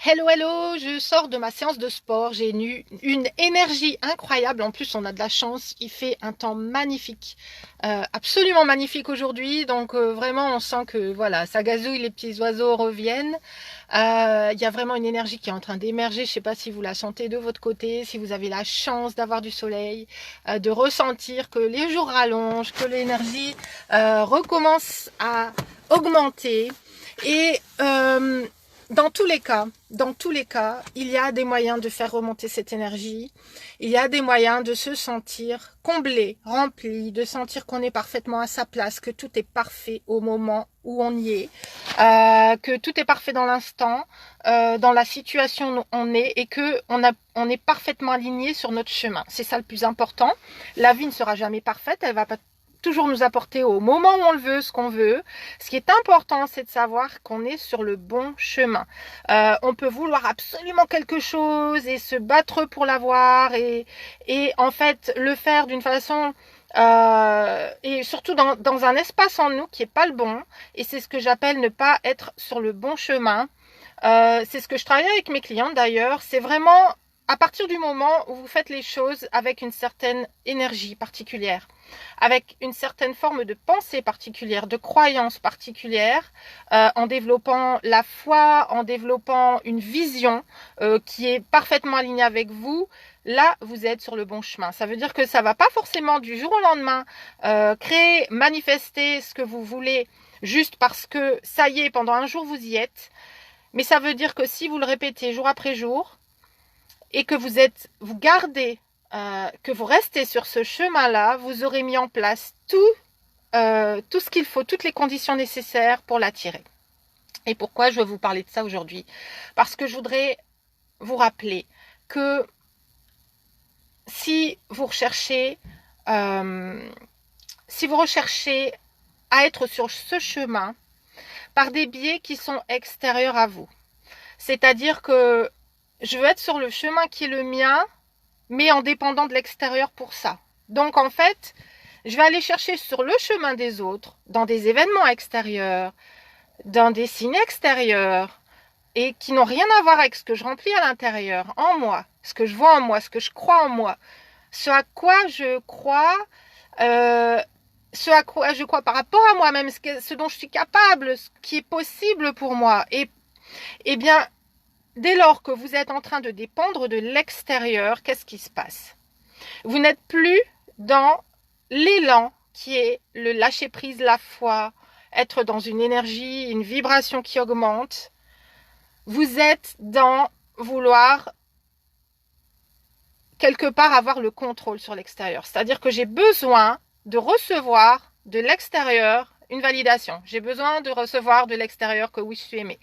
Hello, hello, je sors de ma séance de sport, j'ai une énergie incroyable, en plus on a de la chance, il fait un temps magnifique, absolument magnifique aujourd'hui, donc vraiment on sent que voilà, ça gazouille, les petits oiseaux reviennent, il y a vraiment une énergie qui est en train d'émerger, je ne sais pas si vous la sentez de votre côté, si vous avez la chance d'avoir du soleil, de ressentir que les jours rallongent, que l'énergie recommence à augmenter et dans tous les cas, il y a des moyens de faire remonter cette énergie. Il y a des moyens de se sentir comblé, rempli, de sentir qu'on est parfaitement à sa place, que tout est parfait au moment où on y est, que tout est parfait dans l'instant, dans la situation où on est et que on est parfaitement aligné sur notre chemin. C'est ça le plus important. La vie ne sera jamais parfaite, elle va pas toujours nous apporter au moment où on le veut, ce qu'on veut. Ce qui est important, c'est de savoir qu'on est sur le bon chemin. On peut vouloir absolument quelque chose et se battre pour l'avoir et en fait le faire d'une façon et surtout dans un espace en nous qui n'est pas le bon. Et c'est ce que j'appelle ne pas être sur le bon chemin. C'est ce que je travaille avec mes clients d'ailleurs. C'est vraiment à partir du moment où vous faites les choses avec une certaine énergie particulière, avec une certaine forme de pensée particulière, de croyance particulière, en développant la foi, en développant une vision qui est parfaitement alignée avec vous, là, vous êtes sur le bon chemin. Ça veut dire que ça ne va pas forcément du jour au lendemain créer, manifester ce que vous voulez juste parce que ça y est, pendant un jour, vous y êtes. Mais ça veut dire que si vous le répétez jour après jour et que vous gardez, que vous restez sur ce chemin-là, vous aurez mis en place tout ce qu'il faut, toutes les conditions nécessaires pour l'attirer. Et pourquoi je veux vous parler de ça aujourd'hui? Parce que je voudrais vous rappeler que si vous recherchez à être sur ce chemin par des biais qui sont extérieurs à vous, c'est-à-dire que je veux être sur le chemin qui est le mien, mais en dépendant de l'extérieur pour ça. Donc en fait, je vais aller chercher sur le chemin des autres, dans des événements extérieurs, dans des signes extérieurs, et qui n'ont rien à voir avec ce que je remplis à l'intérieur, en moi, ce que je vois en moi, ce que je crois en moi, ce à quoi je crois, ce à quoi je crois par rapport à moi-même, ce dont je suis capable, ce qui est possible pour moi. Et bien, dès lors que vous êtes en train de dépendre de l'extérieur, qu'est-ce qui se passe? Vous n'êtes plus dans l'élan qui est le lâcher-prise, la foi, être dans une énergie, une vibration qui augmente. Vous êtes dans vouloir quelque part avoir le contrôle sur l'extérieur. C'est-à-dire que j'ai besoin de recevoir de l'extérieur une validation. J'ai besoin de recevoir de l'extérieur que oui, je suis aimée.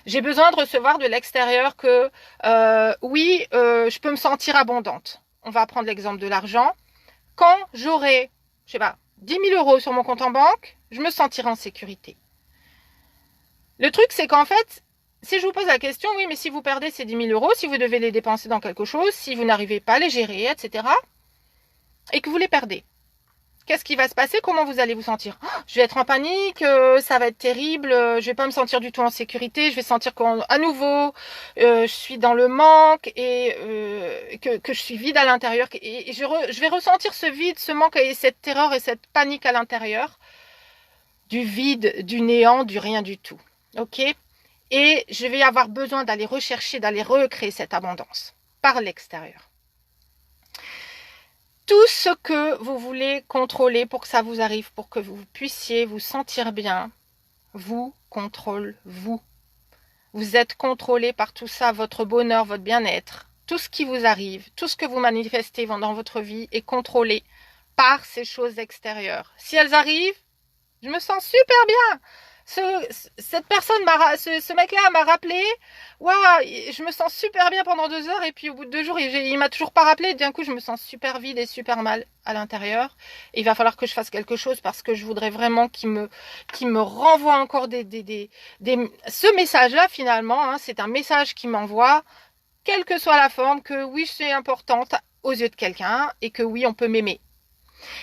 J'ai besoin de recevoir de l'extérieur que oui, je peux me sentir abondante. On va prendre l'exemple de l'argent. Quand j'aurai, je sais pas, 10 000 euros sur mon compte en banque, je me sentirai en sécurité. Le truc, c'est qu'en fait, si je vous pose la question, oui, mais si vous perdez ces 10 000 euros, si vous devez les dépenser dans quelque chose, si vous n'arrivez pas à les gérer, etc., et que vous les perdez, qu'est-ce qui va se passer? Comment vous allez vous sentir? Je vais être en panique, ça va être terrible, je vais pas me sentir du tout en sécurité, je vais sentir qu'à nouveau, je suis dans le manque et que je suis vide à l'intérieur. Et je vais ressentir ce vide, ce manque et cette terreur et cette panique à l'intérieur. Du vide, du néant, du rien du tout. Ok? Et je vais avoir besoin d'aller rechercher, d'aller recréer cette abondance par l'extérieur. Tout ce que vous voulez contrôler pour que ça vous arrive, pour que vous puissiez vous sentir bien, vous contrôle vous. Vous êtes contrôlé par tout ça, votre bonheur, votre bien-être. Tout ce qui vous arrive, tout ce que vous manifestez dans votre vie est contrôlé par ces choses extérieures. Si elles arrivent, je me sens super bien. Cette personne ce mec-là m'a rappelé. Waouh, je me sens super bien pendant 2 heures et puis au bout de 2 jours, il m'a toujours pas rappelé. D'un coup, je me sens super vide et super mal à l'intérieur. Il va falloir que je fasse quelque chose parce que je voudrais vraiment qu'il me renvoie encore ce message-là finalement. Hein, c'est un message qui m'envoie, quelle que soit la forme, que oui, je suis importante aux yeux de quelqu'un et que oui, on peut m'aimer.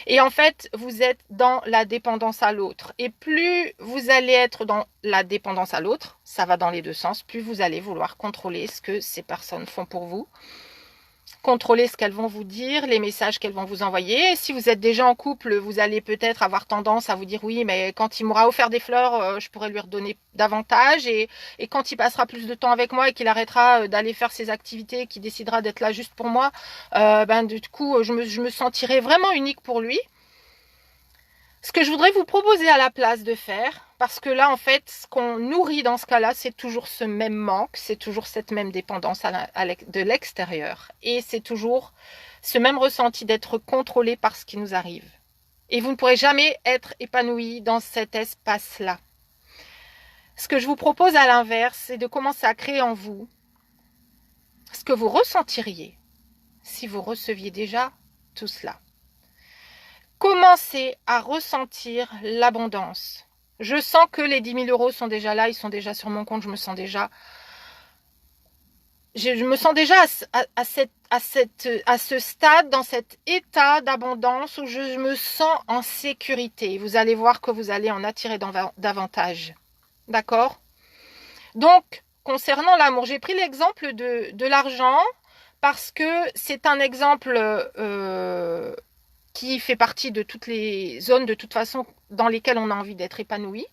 Et en fait, vous êtes dans la dépendance à l'autre. Et plus vous allez être dans la dépendance à l'autre, ça va dans les deux sens, plus vous allez vouloir contrôler ce que ces personnes font pour vous, contrôler ce qu'elles vont vous dire, les messages qu'elles vont vous envoyer. Et si vous êtes déjà en couple, vous allez peut-être avoir tendance à vous dire oui, mais quand il m'aura offert des fleurs, je pourrais lui redonner davantage. Et quand il passera plus de temps avec moi et qu'il arrêtera d'aller faire ses activités, qu'il décidera d'être là juste pour moi, du coup, je me sentirai vraiment unique pour lui. Ce que je voudrais vous proposer à la place de faire, parce que là, en fait, ce qu'on nourrit dans ce cas-là, c'est toujours ce même manque, c'est toujours cette même dépendance de l'extérieur. Et c'est toujours ce même ressenti d'être contrôlé par ce qui nous arrive. Et vous ne pourrez jamais être épanoui dans cet espace-là. Ce que je vous propose à l'inverse, c'est de commencer à créer en vous ce que vous ressentiriez si vous receviez déjà tout cela. Commencez à ressentir l'abondance. Je sens que les 10 000 euros sont déjà là, ils sont déjà sur mon compte, je me sens déjà à ce stade, dans cet état d'abondance où je me sens en sécurité. Vous allez voir que vous allez en attirer davantage. D'accord? Donc, concernant l'amour, j'ai pris l'exemple de l'argent parce que c'est un exemple qui fait partie de toutes les zones de toute façon dans lesquelles on a envie d'être épanoui.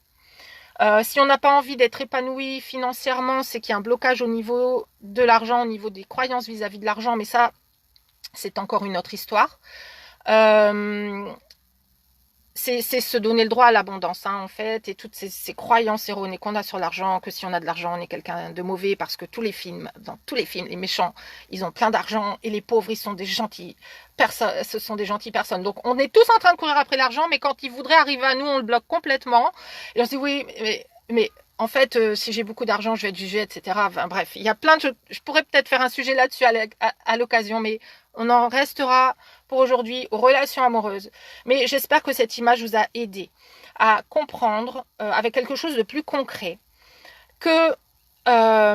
Si on n'a pas envie d'être épanoui financièrement, c'est qu'il y a un blocage au niveau de l'argent, au niveau des croyances vis-à-vis de l'argent, mais ça, c'est encore une autre histoire. C'est se donner le droit à l'abondance, en fait, et toutes ces croyances erronées qu'on a sur l'argent, que si on a de l'argent, on est quelqu'un de mauvais, parce que dans tous les films, les méchants, ils ont plein d'argent, et les pauvres, ils sont des gentils personnes, ce sont des gentilles personnes. Donc, on est tous en train de courir après l'argent, mais quand il voudrait arriver à nous, on le bloque complètement, et on se dit, oui, mais en fait, si j'ai beaucoup d'argent, je vais être jugée, etc. Enfin, bref, il y a plein de choses. Je pourrais peut-être faire un sujet là-dessus à l'occasion, mais on en restera pour aujourd'hui aux relations amoureuses. Mais j'espère que cette image vous a aidé à comprendre, avec quelque chose de plus concret, que ce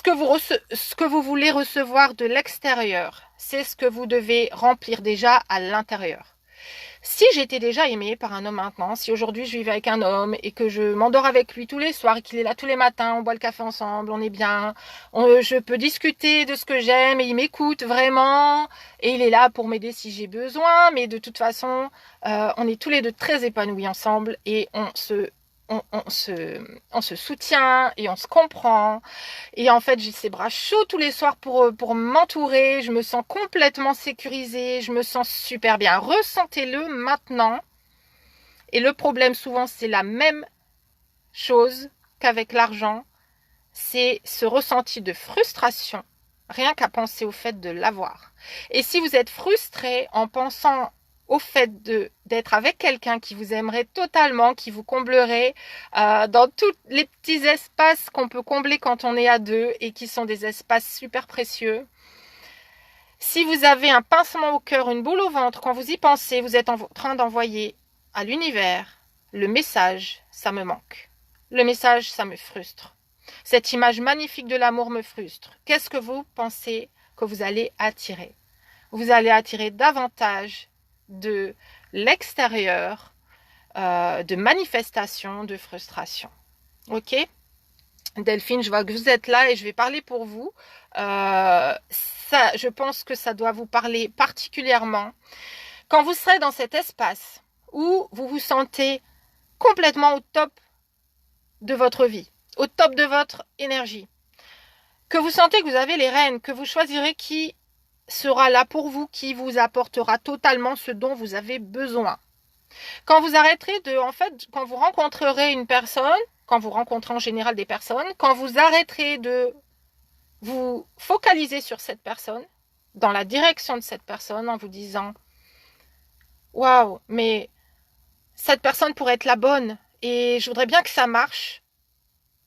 que vous voulez recevoir de l'extérieur, c'est ce que vous devez remplir déjà à l'intérieur. Si j'étais déjà aimée par un homme maintenant, si aujourd'hui je vivais avec un homme et que je m'endors avec lui tous les soirs et qu'il est là tous les matins, on boit le café ensemble, on est bien, je peux discuter de ce que j'aime et il m'écoute vraiment et il est là pour m'aider si j'ai besoin, mais de toute façon, on est tous les deux très épanouis ensemble et on se soutient et on se comprend. Et en fait, j'ai ces bras chauds tous les soirs pour m'entourer. Je me sens complètement sécurisée. Je me sens super bien. Ressentez-le maintenant. Et le problème, souvent, c'est la même chose qu'avec l'argent. C'est ce ressenti de frustration, rien qu'à penser au fait de l'avoir. Et si vous êtes frustré en pensant au fait d'être avec quelqu'un qui vous aimerait totalement, qui vous comblerait dans tous les petits espaces qu'on peut combler quand on est à deux et qui sont des espaces super précieux. Si vous avez un pincement au cœur, une boule au ventre, quand vous y pensez, vous êtes en train d'envoyer à l'univers le message « ça me manque ». Le message « ça me frustre ». Cette image magnifique de l'amour me frustre. Qu'est-ce que vous pensez que vous allez attirer? Vous allez attirer davantage de l'extérieur, de manifestations, de frustration. Ok? Delphine, je vois que vous êtes là et je vais parler pour vous. Je pense que ça doit vous parler particulièrement quand vous serez dans cet espace où vous vous sentez complètement au top de votre vie, au top de votre énergie, que vous sentez que vous avez les rênes, que vous choisirez qui sera là pour vous, qui vous apportera totalement ce dont vous avez besoin. Quand vous arrêterez quand vous rencontrerez une personne, quand vous rencontrez en général des personnes, quand vous arrêterez de vous focaliser sur cette personne, dans la direction de cette personne, en vous disant « Waouh, mais cette personne pourrait être la bonne et je voudrais bien que ça marche. »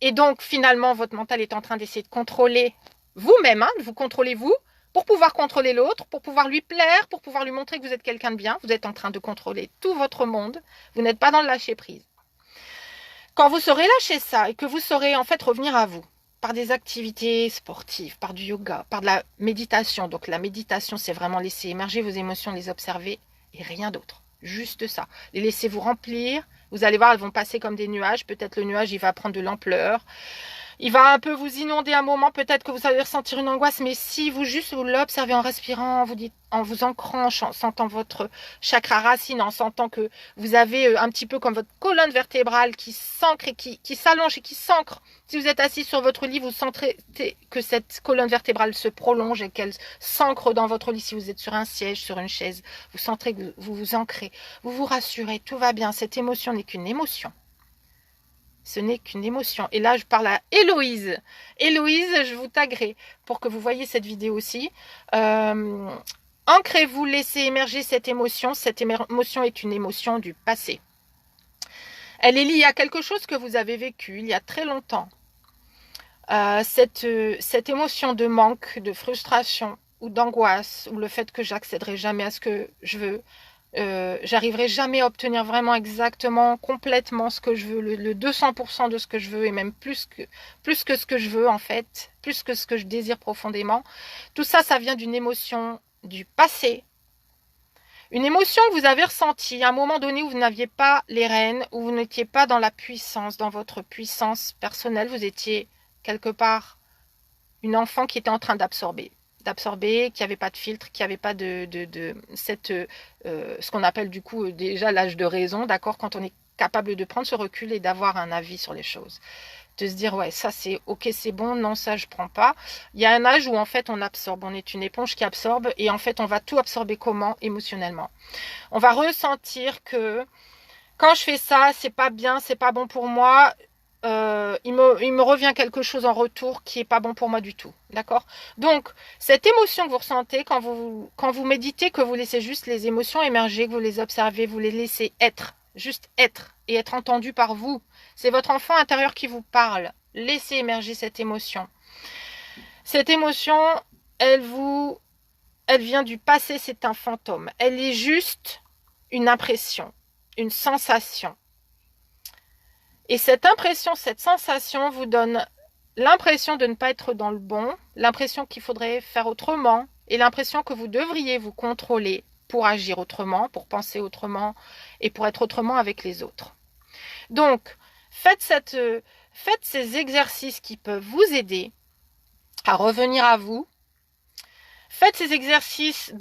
Et donc, finalement, votre mental est en train d'essayer de contrôler vous-même, de vous contrôler vous, pour pouvoir contrôler l'autre, pour pouvoir lui plaire, pour pouvoir lui montrer que vous êtes quelqu'un de bien. Vous êtes en train de contrôler tout votre monde. Vous n'êtes pas dans le lâcher-prise. Quand vous saurez lâcher ça et que vous saurez en fait revenir à vous, par des activités sportives, par du yoga, par de la méditation. Donc la méditation, c'est vraiment laisser émerger vos émotions, les observer et rien d'autre. Juste ça. Les laisser vous remplir. Vous allez voir, elles vont passer comme des nuages. Peut-être le nuage, il va prendre de l'ampleur. Il va un peu vous inonder un moment, peut-être que vous allez ressentir une angoisse, mais si vous juste vous l'observez en respirant, vous dites, en vous ancrant, en sentant votre chakra racine, en sentant que vous avez un petit peu comme votre colonne vertébrale qui s'ancre et qui s'allonge et qui s'ancre. Si vous êtes assis sur votre lit, vous sentez que cette colonne vertébrale se prolonge et qu'elle s'ancre dans votre lit. Si vous êtes sur un siège, sur une chaise, vous sentez que vous vous ancrez, vous vous rassurez, tout va bien. Cette émotion n'est qu'une émotion. Ce n'est qu'une émotion. Et là, je parle à Héloïse. Héloïse, je vous taguerai pour que vous voyez cette vidéo aussi. Ancrez-vous, laissez émerger cette émotion. Cette émotion est une émotion du passé. Elle est liée à quelque chose que vous avez vécu il y a très longtemps. Cette émotion de manque, de frustration ou d'angoisse, ou le fait que j'accéderai jamais à ce que je veux, j'arriverai jamais à obtenir vraiment exactement, complètement ce que je veux, le 200% de ce que je veux, et même plus que ce que je veux en fait, plus que ce que je désire profondément. Tout ça, ça vient d'une émotion du passé. Une émotion que vous avez ressentie à un moment donné où vous n'aviez pas les rênes, où vous n'étiez pas dans la puissance, dans votre puissance personnelle, vous étiez quelque part une enfant qui était en train d'absorber, qui n'avait pas de filtre, qui n'avait pas ce qu'on appelle du coup déjà l'âge de raison, d'accord, quand on est capable de prendre ce recul et d'avoir un avis sur les choses. De se dire, ouais, ça c'est ok, c'est bon, non, ça je prends pas. Il y a un âge où en fait on absorbe, on est une éponge qui absorbe et en fait on va tout absorber comment? Émotionnellement. On va ressentir que quand je fais ça, c'est pas bien, c'est pas bon pour moi. Il me revient quelque chose en retour qui est pas bon pour moi du tout, d'accord? Donc, cette émotion que vous ressentez quand vous méditez, que vous laissez juste les émotions émerger, que vous les observez, vous les laissez être, juste être et être entendu par vous. C'est votre enfant intérieur qui vous parle. Laissez émerger cette émotion. Cette émotion, elle vient du passé, c'est un fantôme. Elle est juste une impression, une sensation. Et cette impression, cette sensation vous donne l'impression de ne pas être dans le bon, l'impression qu'il faudrait faire autrement et l'impression que vous devriez vous contrôler pour agir autrement, pour penser autrement et pour être autrement avec les autres. Donc, faites ces exercices qui peuvent vous aider à revenir à vous. Faites ces exercices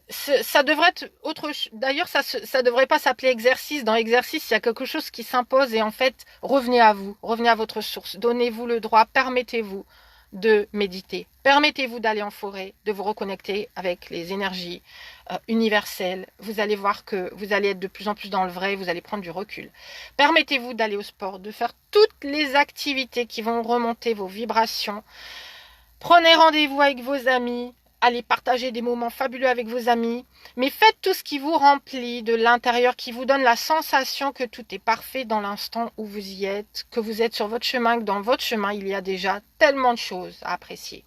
ça devrait être autre chose. D'ailleurs, ça devrait pas s'appeler exercice. Dans exercice, il y a quelque chose qui s'impose et en fait, revenez à vous, revenez à votre source. Donnez-vous le droit, permettez-vous de méditer. Permettez-vous d'aller en forêt, de vous reconnecter avec les énergies universelles. Vous allez voir que vous allez être de plus en plus dans le vrai, vous allez prendre du recul. Permettez-vous d'aller au sport, de faire toutes les activités qui vont remonter vos vibrations. Prenez rendez-vous avec vos amis, allez partager des moments fabuleux avec vos amis, mais faites tout ce qui vous remplit de l'intérieur, qui vous donne la sensation que tout est parfait dans l'instant où vous y êtes, que vous êtes sur votre chemin, que dans votre chemin, il y a déjà tellement de choses à apprécier.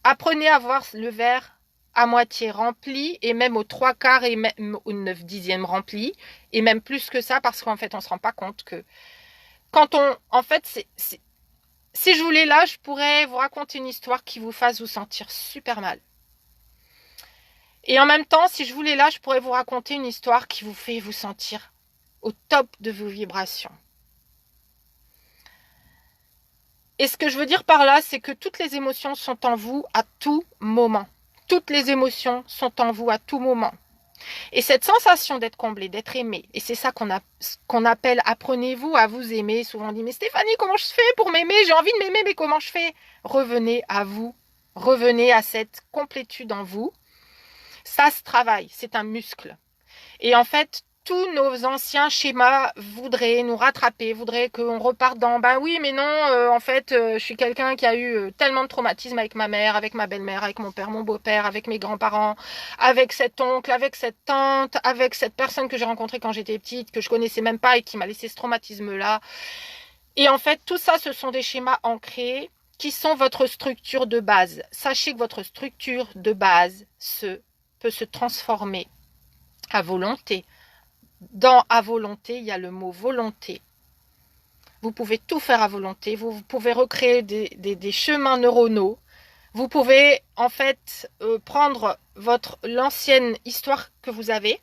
Apprenez à voir le verre à moitié rempli, et même aux 3/4 et même aux 9/10 rempli, et même plus que ça, parce qu'en fait, on ne se rend pas compte que si je voulais là, je pourrais vous raconter une histoire qui vous fasse vous sentir super mal. Et en même temps, si je voulais là, je pourrais vous raconter une histoire qui vous fait vous sentir au top de vos vibrations. Et ce que je veux dire par là, c'est que toutes les émotions sont en vous à tout moment. Toutes les émotions sont en vous à tout moment. Et cette sensation d'être comblé, d'être aimé, et c'est ça qu'on appelle apprenez-vous à vous aimer. Souvent on dit, mais Stéphanie, comment je fais pour m'aimer? J'ai envie de m'aimer, mais comment je fais? Revenez à vous, revenez à cette complétude en vous. Ça se travaille, c'est un muscle. Et en fait, tous nos anciens schémas voudraient nous rattraper, voudraient qu'on reparte dans ben oui mais non, en fait je suis quelqu'un qui a eu tellement de traumatismes avec ma mère, avec ma belle-mère, avec mon père, mon beau-père, avec mes grands-parents, avec cet oncle, avec cette tante, avec cette personne que j'ai rencontrée quand j'étais petite, que je connaissais même pas et qui m'a laissé ce traumatisme-là. Et en fait, tout ça, ce sont des schémas ancrés qui sont votre structure de base. Sachez que votre structure de base peut se transformer à volonté. Dans à volonté, il y a le mot volonté. Vous pouvez tout faire à volonté. Vous pouvez recréer des chemins neuronaux. Vous pouvez en fait prendre l'ancienne histoire que vous avez,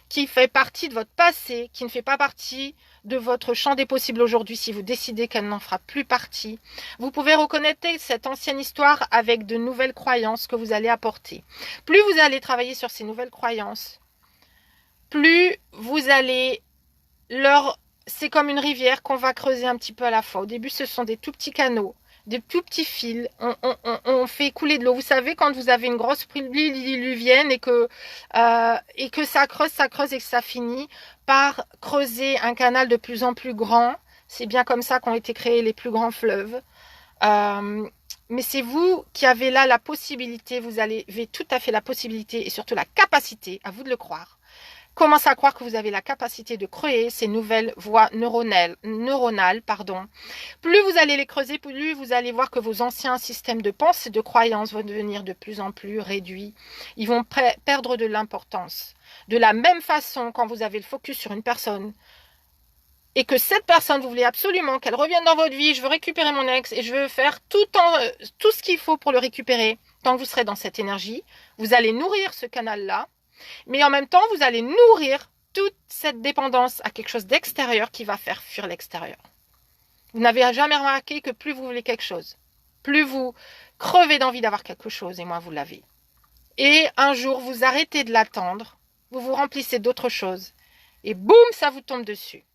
qui fait partie de votre passé, qui ne fait pas partie de votre champ des possibles aujourd'hui si vous décidez qu'elle n'en fera plus partie. Vous pouvez reconnaître cette ancienne histoire avec de nouvelles croyances que vous allez apporter. Plus vous allez travailler sur ces nouvelles croyances, plus vous allez c'est comme une rivière qu'on va creuser un petit peu à la fois. Au début, ce sont des tout petits canaux, des tout petits fils. On fait couler de l'eau. Vous savez, quand vous avez une grosse pluie diluvienne et que ça creuse et que ça finit par creuser un canal de plus en plus grand. C'est bien comme ça qu'ont été créés les plus grands fleuves. Mais c'est vous qui avez là la possibilité, vous avez tout à fait la possibilité et surtout la capacité, à vous de le croire. Commencez à croire que vous avez la capacité de créer ces nouvelles voies neuronales. Plus vous allez les creuser, plus vous allez voir que vos anciens systèmes de pensée et de croyances vont devenir de plus en plus réduits. Ils vont perdre de l'importance. De la même façon, quand vous avez le focus sur une personne et que cette personne, vous voulez absolument qu'elle revienne dans votre vie, je veux récupérer mon ex et je veux faire tout ce qu'il faut pour le récupérer, tant que vous serez dans cette énergie, vous allez nourrir ce canal-là. Mais en même temps, vous allez nourrir toute cette dépendance à quelque chose d'extérieur qui va faire fuir l'extérieur. Vous n'avez jamais remarqué que plus vous voulez quelque chose, plus vous crevez d'envie d'avoir quelque chose, et moins vous l'avez. Et un jour, vous arrêtez de l'attendre, vous vous remplissez d'autres choses, et boum, ça vous tombe dessus.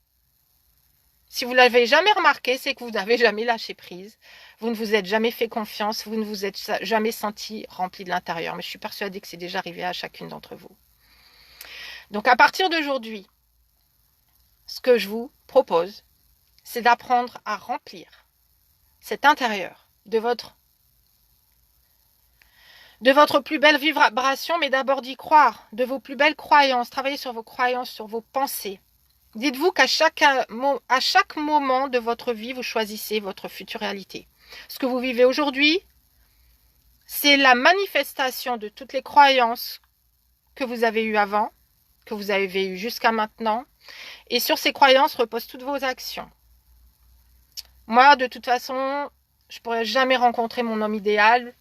Si vous ne l'avez jamais remarqué, c'est que vous n'avez jamais lâché prise. Vous ne vous êtes jamais fait confiance. Vous ne vous êtes jamais senti rempli de l'intérieur. Mais je suis persuadée que c'est déjà arrivé à chacune d'entre vous. Donc à partir d'aujourd'hui, ce que je vous propose, c'est d'apprendre à remplir cet intérieur de votre plus belle vibration, mais d'abord d'y croire, de vos plus belles croyances. Travaillez sur vos croyances, sur vos pensées. Dites-vous qu'à chaque moment de votre vie, vous choisissez votre future réalité. Ce que vous vivez aujourd'hui, c'est la manifestation de toutes les croyances que vous avez eues avant, que vous avez eues jusqu'à maintenant. Et sur ces croyances reposent toutes vos actions. Moi, de toute façon, je ne pourrais jamais rencontrer mon homme idéal.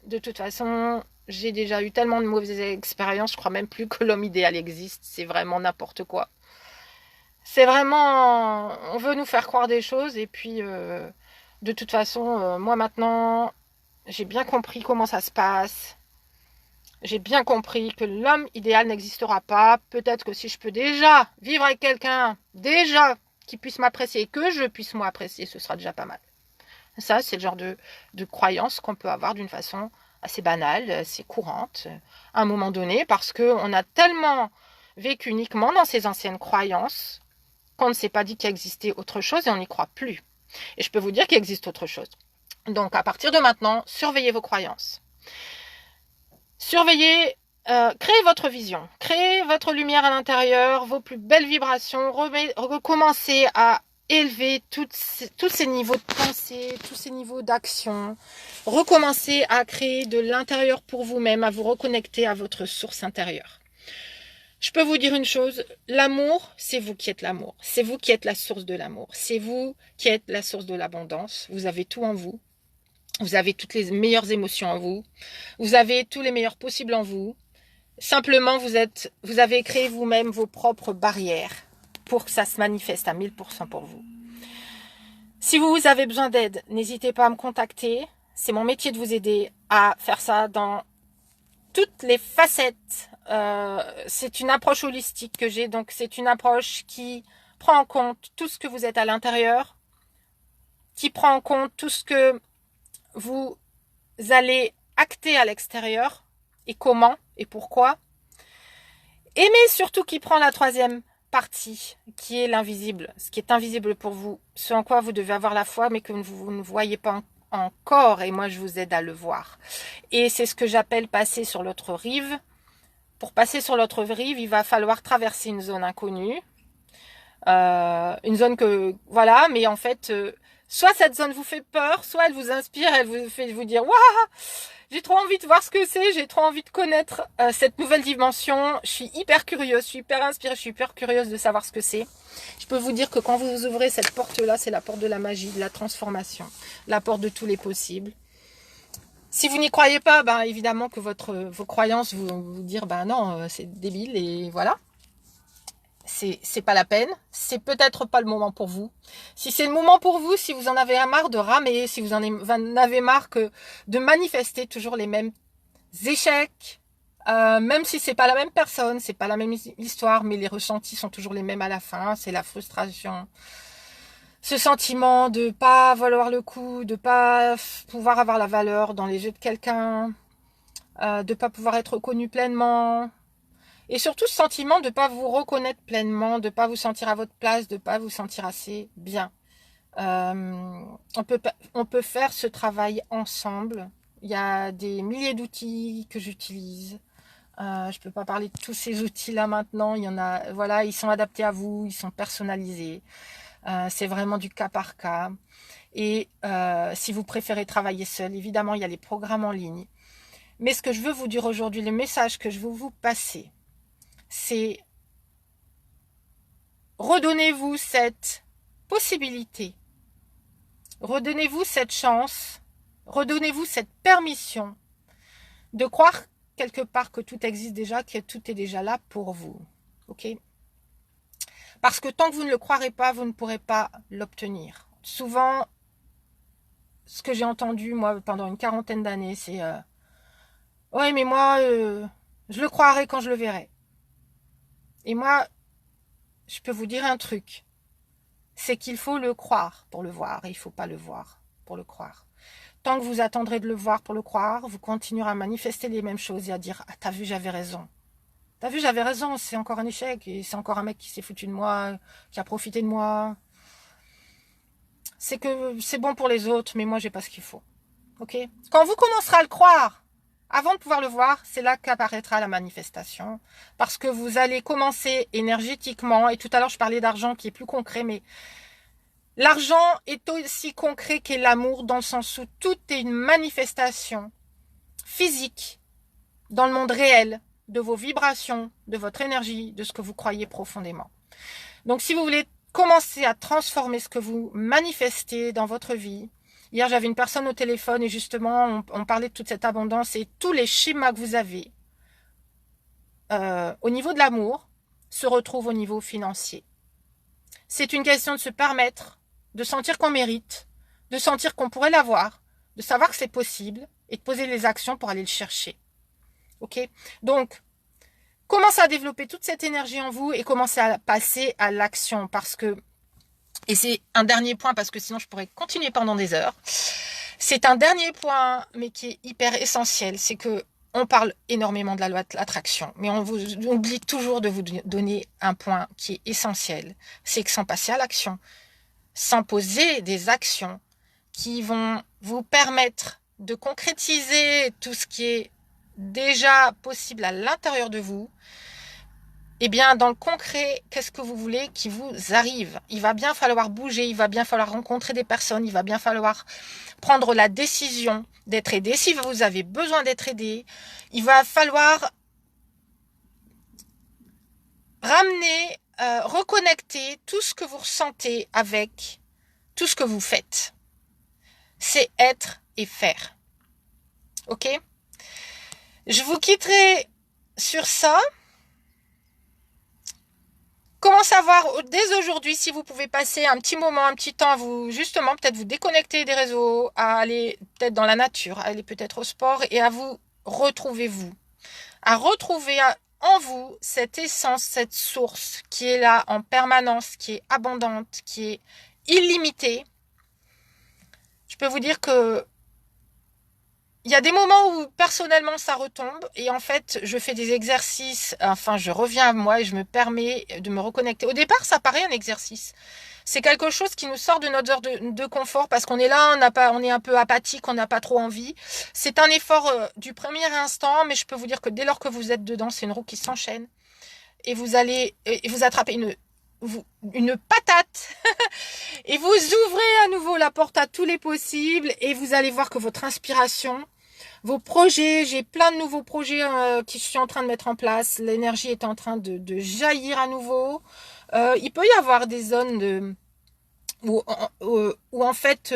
De toute façon, j'ai déjà eu tellement de mauvaises expériences, je ne crois même plus que l'homme idéal existe. C'est vraiment n'importe quoi. C'est vraiment, on veut nous faire croire des choses et puis de toute façon, moi maintenant, j'ai bien compris comment ça se passe. J'ai bien compris que l'homme idéal n'existera pas. Peut-être que si je peux déjà vivre avec quelqu'un, déjà qui puisse m'apprécier et que je puisse moi apprécier, ce sera déjà pas mal. Ça, c'est le genre de croyance qu'on peut avoir d'une façon assez banale, assez courante, à un moment donné, parce qu'on a tellement vécu uniquement dans ces anciennes croyances qu'on ne s'est pas dit qu'il existait autre chose et on n'y croit plus. Et je peux vous dire qu'il existe autre chose. Donc, à partir de maintenant, surveillez vos croyances. Surveillez, créez votre vision, créez votre lumière à l'intérieur, vos plus belles vibrations, recommencez à élever tous ces niveaux de pensée, tous ces niveaux d'action. Recommencez à créer de l'intérieur pour vous-même, à vous reconnecter à votre source intérieure. Je peux vous dire une chose, l'amour, c'est vous qui êtes l'amour. C'est vous qui êtes la source de l'amour. C'est vous qui êtes la source de l'abondance. Vous avez tout en vous. Vous avez toutes les meilleures émotions en vous. Vous avez tous les meilleurs possibles en vous. Simplement, vous avez créé vous-même vos propres barrières pour que ça se manifeste à 1000% pour vous. Si vous avez besoin d'aide, n'hésitez pas à me contacter. C'est mon métier de vous aider à faire ça dans toutes les facettes. C'est une approche holistique que j'ai, donc c'est une approche qui prend en compte tout ce que vous êtes à l'intérieur, qui prend en compte tout ce que vous allez acter à l'extérieur, et comment, et pourquoi, et mais surtout qui prend la troisième partie, qui est l'invisible, ce qui est invisible pour vous, ce en quoi vous devez avoir la foi, mais que vous ne voyez pas encore, et moi je vous aide à le voir. Et c'est ce que j'appelle passer sur l'autre rive. Pour passer sur l'autre rive, il va falloir traverser une zone inconnue, une zone que, voilà, mais en fait, Soit cette zone vous fait peur, soit elle vous inspire, elle vous fait vous dire « Waouh, j'ai trop envie de voir ce que c'est, j'ai trop envie de connaître cette nouvelle dimension. Je suis hyper curieuse, je suis hyper inspirée, je suis hyper curieuse de savoir ce que c'est. » Je peux vous dire que quand vous ouvrez cette porte-là, c'est la porte de la magie, de la transformation, la porte de tous les possibles. Si vous n'y croyez pas, ben évidemment que vos croyances vous dire « Ben non, c'est débile » et voilà. C'est pas la peine, c'est peut-être pas le moment pour vous. Si c'est le moment pour vous, si vous en avez marre de ramer, si vous en avez marre de manifester toujours les mêmes échecs, même si c'est pas la même personne, c'est pas la même histoire, mais les ressentis sont toujours les mêmes à la fin, c'est la frustration, ce sentiment de pas valoir le coup, de pas pouvoir avoir la valeur dans les yeux de quelqu'un, de pas pouvoir être reconnu pleinement. Et surtout ce sentiment de ne pas vous reconnaître pleinement, de ne pas vous sentir à votre place, de ne pas vous sentir assez bien. On peut faire ce travail ensemble. Il y a des milliers d'outils que j'utilise. Je ne peux pas parler de tous ces outils-là maintenant. Il y en a, voilà, ils sont adaptés à vous, ils sont personnalisés. C'est vraiment du cas par cas. Et si vous préférez travailler seul, évidemment, il y a les programmes en ligne. Mais ce que je veux vous dire aujourd'hui, le message que je veux vous passer, c'est redonnez-vous cette possibilité, redonnez-vous cette chance, redonnez-vous cette permission de croire quelque part que tout existe déjà, que tout est déjà là pour vous. Ok ? Parce que tant que vous ne le croirez pas, vous ne pourrez pas l'obtenir. Souvent, ce que j'ai entendu, moi, pendant une quarantaine d'années, c'est ouais, mais moi, je le croirai quand je le verrai. Et moi, je peux vous dire un truc. C'est qu'il faut le croire pour le voir et il ne faut pas le voir pour le croire. Tant que vous attendrez de le voir pour le croire, vous continuerez à manifester les mêmes choses et à dire « Ah, t'as vu, j'avais raison. T'as vu, j'avais raison, c'est encore un échec et c'est encore un mec qui s'est foutu de moi, qui a profité de moi. C'est que c'est bon pour les autres, mais moi, j'ai pas ce qu'il faut. » Ok ? Quand vous commencerez à le croire, avant de pouvoir le voir, c'est là qu'apparaîtra la manifestation. Parce que vous allez commencer énergétiquement, et tout à l'heure, je parlais d'argent qui est plus concret, mais l'argent est aussi concret qu'est l'amour, dans le sens où tout est une manifestation physique dans le monde réel de vos vibrations, de votre énergie, de ce que vous croyez profondément. Donc si vous voulez commencer à transformer ce que vous manifestez dans votre vie, hier j'avais une personne au téléphone et justement on parlait de toute cette abondance et tous les schémas que vous avez au niveau de l'amour se retrouvent au niveau financier. C'est une question de se permettre de sentir qu'on mérite, de sentir qu'on pourrait l'avoir, de savoir que c'est possible et de poser les actions pour aller le chercher. Ok ? Donc, commencez à développer toute cette énergie en vous et commencez à passer à l'action parce que, et c'est un dernier point parce que sinon je pourrais continuer pendant des heures, c'est un dernier point mais qui est hyper essentiel, c'est que on parle énormément de la loi de l'attraction, mais on vous oublie toujours de vous donner un point qui est essentiel, c'est que sans passer à l'action, sans poser des actions qui vont vous permettre de concrétiser tout ce qui est déjà possible à l'intérieur de vous, eh bien, dans le concret, qu'est-ce que vous voulez qui vous arrive ? Il va bien falloir bouger, il va bien falloir rencontrer des personnes, il va bien falloir prendre la décision d'être aidé si vous avez besoin d'être aidé. Il va falloir ramener, reconnecter tout ce que vous ressentez avec tout ce que vous faites. C'est être et faire. Ok ? Je vous quitterai sur ça. Commencez à voir dès aujourd'hui si vous pouvez passer un petit moment, un petit temps à vous, justement, peut-être vous déconnecter des réseaux, à aller peut-être dans la nature, à aller peut-être au sport et à vous retrouver vous. À retrouver en vous cette essence, cette source qui est là en permanence, qui est abondante, qui est illimitée. Je peux vous dire que il y a des moments où personnellement ça retombe et en fait je fais des exercices, enfin je reviens à moi et je me permets de me reconnecter. Au départ ça paraît un exercice, c'est quelque chose qui nous sort de notre zone de confort parce qu'on est là, on est un peu apathique, on n'a pas trop envie. C'est un effort du premier instant, mais je peux vous dire que dès lors que vous êtes dedans, c'est une roue qui s'enchaîne et vous allez vous attraper une patate et vous ouvrez à nouveau la porte à tous les possibles et vous allez voir que votre inspiration, vos projets, j'ai plein de nouveaux projets qui je suis en train de mettre en place, l'énergie est en train de jaillir à nouveau. Il peut y avoir des zones où en fait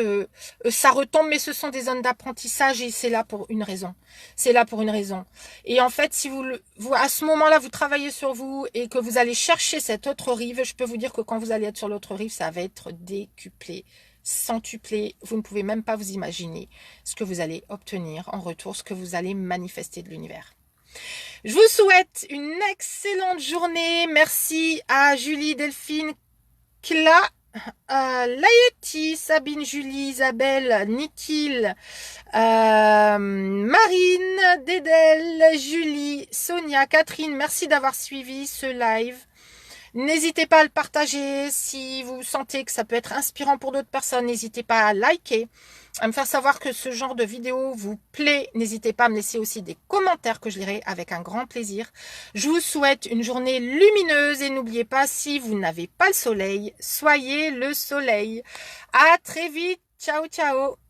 ça retombe, mais ce sont des zones d'apprentissage et c'est là pour une raison. C'est là pour une raison. Et en fait, si vous à ce moment-là, vous travaillez sur vous et que vous allez chercher cette autre rive, je peux vous dire que quand vous allez être sur l'autre rive, ça va être décuplé, centuplé. Vous ne pouvez même pas vous imaginer ce que vous allez obtenir en retour, ce que vous allez manifester de l'univers. Je vous souhaite une excellente journée. Merci à Julie, Delphine, Cla, Laïeti, Sabine, Julie, Isabelle, Nikhil, Marine, Dédel, Julie, Sonia, Catherine, merci d'avoir suivi ce live. N'hésitez pas à le partager si vous sentez que ça peut être inspirant pour d'autres personnes. N'hésitez pas à liker, à me faire savoir que ce genre de vidéo vous plaît. N'hésitez pas à me laisser aussi des commentaires que je lirai avec un grand plaisir. Je vous souhaite une journée lumineuse et n'oubliez pas, si vous n'avez pas le soleil, soyez le soleil. À très vite. Ciao, ciao.